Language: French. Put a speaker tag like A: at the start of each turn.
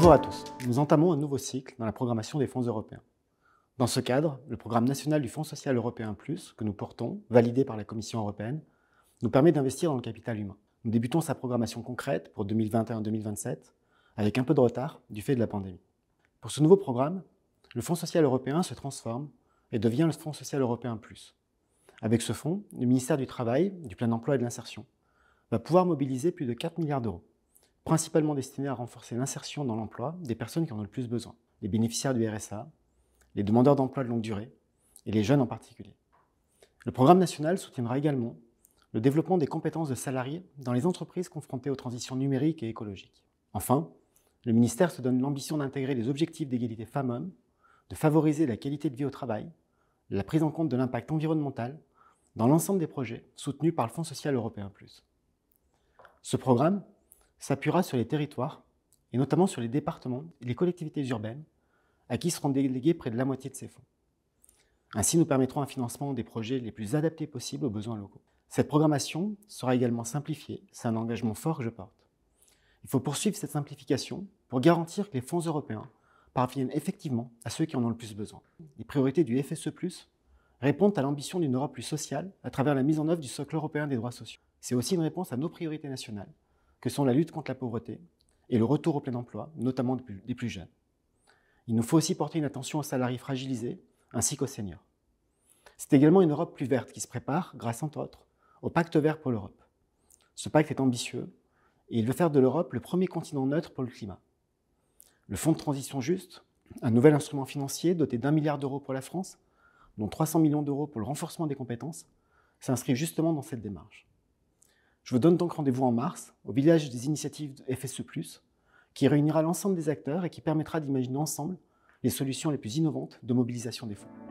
A: Bonjour à tous, nous entamons un nouveau cycle dans la programmation des fonds européens. Dans ce cadre, le programme national du Fonds social européen Plus, que nous portons, validé par la Commission européenne, nous permet d'investir dans le capital humain. Nous débutons sa programmation concrète pour 2021-2027, avec un peu de retard du fait de la pandémie. Pour ce nouveau programme, le Fonds social européen se transforme et devient le Fonds social européen Plus. Avec ce fonds, le ministère du Travail, du Plein Emploi et de l'Insertion va pouvoir mobiliser plus de 4 milliards d'euros, principalement destinés à renforcer l'insertion dans l'emploi des personnes qui en ont le plus besoin, les bénéficiaires du RSA, les demandeurs d'emploi de longue durée et les jeunes en particulier. Le programme national soutiendra également le développement des compétences de salariés dans les entreprises confrontées aux transitions numériques et écologiques. Enfin, le ministère se donne l'ambition d'intégrer les objectifs d'égalité femmes-hommes, de favoriser la qualité de vie au travail, la prise en compte de l'impact environnemental dans l'ensemble des projets soutenus par le Fonds social européen Plus. Ce programme s'appuiera sur les territoires, et notamment sur les départements et les collectivités urbaines, à qui seront délégués près de la moitié de ces fonds. Ainsi, nous permettrons un financement des projets les plus adaptés possibles aux besoins locaux. Cette programmation sera également simplifiée, c'est un engagement fort que je porte. Il faut poursuivre cette simplification pour garantir que les fonds européens parviennent effectivement à ceux qui en ont le plus besoin. Les priorités du FSE+, répondent à l'ambition d'une Europe plus sociale à travers la mise en œuvre du socle européen des droits sociaux. C'est aussi une réponse à nos priorités nationales, que sont la lutte contre la pauvreté et le retour au plein emploi, notamment des plus jeunes. Il nous faut aussi porter une attention aux salariés fragilisés ainsi qu'aux seniors. C'est également une Europe plus verte qui se prépare, grâce entre autres, au Pacte vert pour l'Europe. Ce pacte est ambitieux et il veut faire de l'Europe le premier continent neutre pour le climat. Le Fonds de transition juste, un nouvel instrument financier doté d'1 milliard d'euros pour la France, dont 300 millions d'euros pour le renforcement des compétences, s'inscrit justement dans cette démarche. Je vous donne donc rendez-vous en mars, au village des initiatives de FSE+, qui réunira l'ensemble des acteurs et qui permettra d'imaginer ensemble les solutions les plus innovantes de mobilisation des fonds.